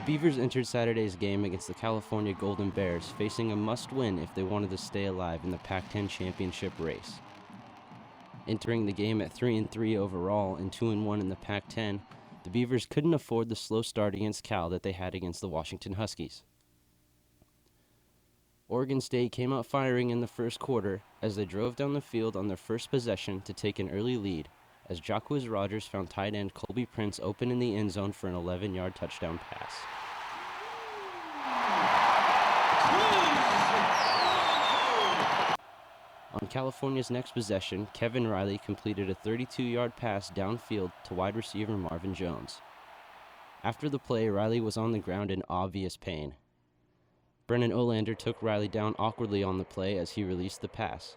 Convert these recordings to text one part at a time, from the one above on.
Beavers entered Saturday's game against the California Golden Bears, facing a must-win if they wanted to stay alive in the Pac-10 championship race. Entering the game at 3-3 overall and 2-1 in the Pac-10, the Beavers couldn't afford the slow start against Cal that they had against the Washington Huskies. Oregon State came out firing in the first quarter as they drove down the field on their first possession to take an early lead, as Jacquizz Rodgers found tight end Colby Prince open in the end zone for an 11-yard touchdown pass. On California's next possession, Kevin Riley completed a 32-yard pass downfield to wide receiver Marvin Jones. After the play, Riley was on the ground in obvious pain. Brennan Olander took Riley down awkwardly on the play as he released the pass.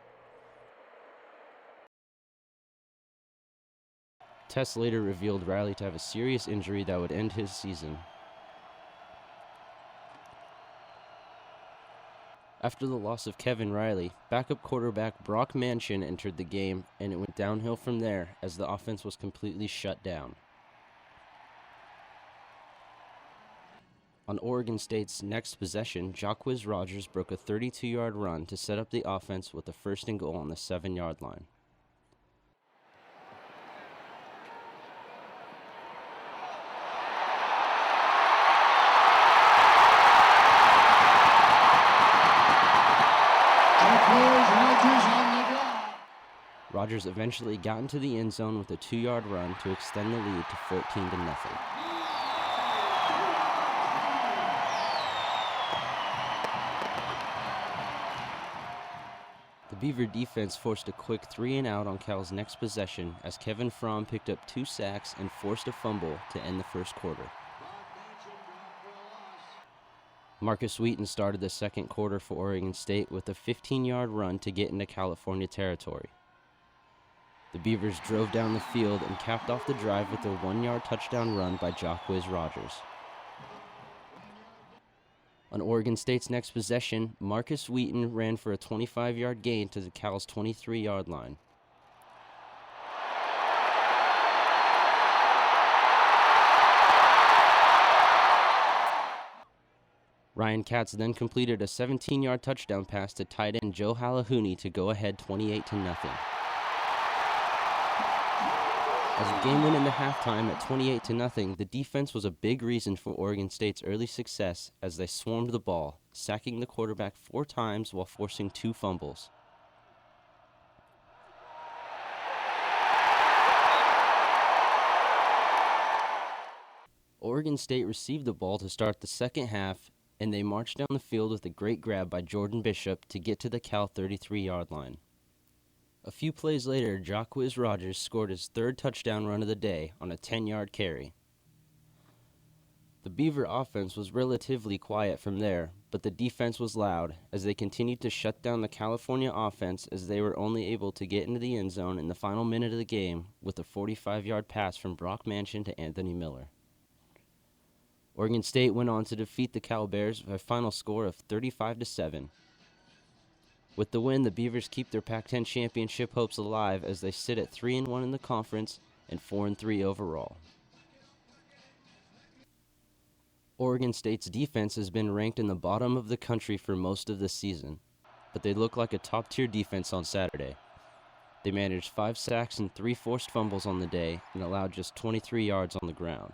Tests later revealed Riley to have a serious injury that would end his season. After the loss of Kevin Riley, backup quarterback Brock Manchin entered the game, and it went downhill from there as the offense was completely shut down. On Oregon State's next possession, Jacquizz Rodgers broke a 32-yard run to set up the offense with a 1st and goal on the 7-yard line. Rodgers eventually got into the end zone with a 2-yard run to extend the lead to 14-0. The Beaver defense forced a quick 3-and-out on Cal's next possession as Kevin Fromm picked up 2 sacks and forced a fumble to end the first quarter. Marcus Wheaton started the second quarter for Oregon State with a 15-yard run to get into California territory. The Beavers drove down the field and capped off the drive with a 1-yard touchdown run by Jacquizz Rodgers. On Oregon State's next possession, Marcus Wheaton ran for a 25-yard gain to the Cal's 23-yard line. Ryan Katz then completed a 17-yard touchdown pass to tight end Joe Halahuni to go ahead 28-0. As the game went into halftime at 28-0, the defense was a big reason for Oregon State's early success as they swarmed the ball, sacking the quarterback 4 times while forcing 2 fumbles. Oregon State received the ball to start the second half, and they marched down the field with a great grab by Jordan Bishop to get to the Cal 33-yard line. A few plays later, Jacquizz Rodgers scored his 3rd touchdown run of the day on a 10-yard carry. The Beaver offense was relatively quiet from there, but the defense was loud as they continued to shut down the California offense as they were only able to get into the end zone in the final minute of the game with a 45-yard pass from Brock Manchin to Anthony Miller. Oregon State went on to defeat the Cal Bears with a final score of 35-7. With the win, the Beavers keep their Pac-10 championship hopes alive as they sit at 3-1 in the conference and 4-3 overall. Oregon State's defense has been ranked in the bottom of the country for most of the season, but they look like a top-tier defense on Saturday. They managed 5 sacks and 3 forced fumbles on the day and allowed just 23 yards on the ground.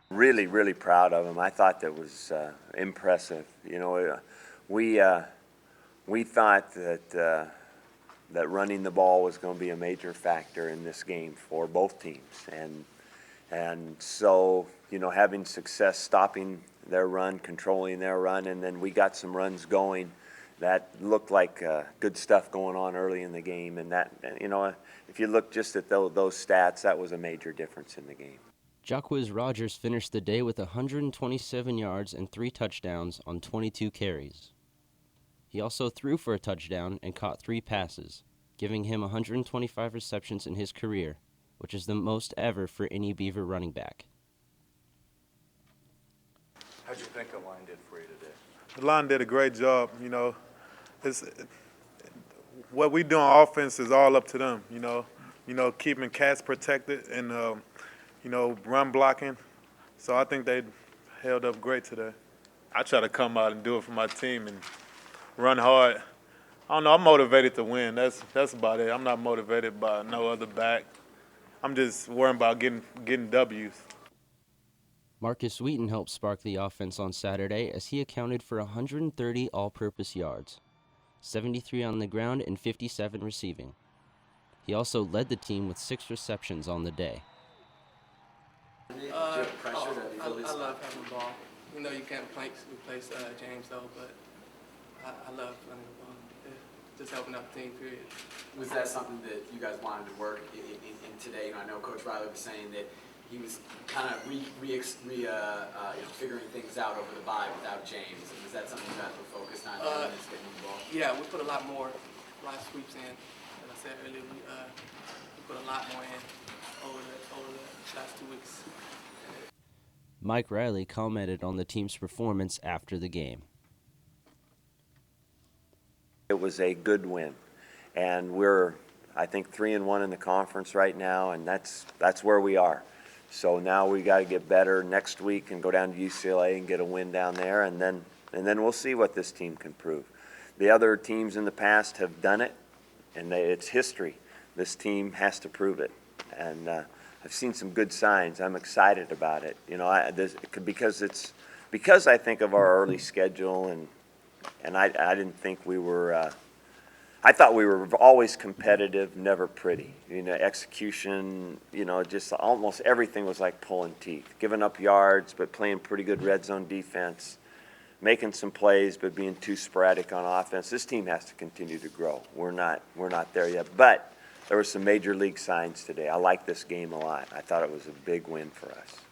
Really, really proud of them. I thought that was impressive. You know, we thought that that running the ball was going to be a major factor in this game for both teams, and so you know, having success stopping their run, controlling their run, and then we got some runs going that looked like good stuff going on early in the game, and that, you know, if you look just at those stats, that was a major difference in the game. Jacquizz Rodgers finished the day with 127 yards and 3 touchdowns on 22 carries. He also threw for a touchdown and caught 3 passes, giving him 125 receptions in his career, which is the most ever for any Beaver running back. How'd you think the line did for you today? The line did a great job. You know, what we do on offense is all up to them. You know, keeping Katz protected and run blocking. So I think they held up great today. I try to come out and do it for my team and run hard. I don't know. I'm motivated to win. That's about it. I'm not motivated by no other back. I'm just worrying about getting W's. Marcus Wheaton helped spark the offense on Saturday as he accounted for 130 all-purpose yards, 73 on the ground and 57 receiving. He also led the team with 6 receptions on the day. I love having the ball. You know you can't replace James though, but I love running the ball. Yeah, just helping out the team, period. Was that something that you guys wanted to work in today? I know Coach Riley was saying that he was kind of figuring things out over the bye without James. And was that something you guys were focused on getting the ball? Yeah, we put a lot sweeps in. As I said earlier, we put a lot more in over the last 2 weeks. Mike Riley commented on the team's performance after the game. It was a good win, and we're, I think, 3-1 in the conference right now, and that's where we are. So now we got to get better next week and go down to UCLA and get a win down there, and then we'll see what this team can prove. The other teams in the past have done it, and it's history. This team has to prove it, and I've seen some good signs. I'm excited about it. Because I think of our early schedule, and I didn't think we were. I thought we were always competitive, never pretty. Execution. Just almost everything was like pulling teeth, giving up yards, but playing pretty good red zone defense, making some plays, but being too sporadic on offense. This team has to continue to grow. We're not there yet, but there were some major league signs today. I like this game a lot. I thought it was a big win for us.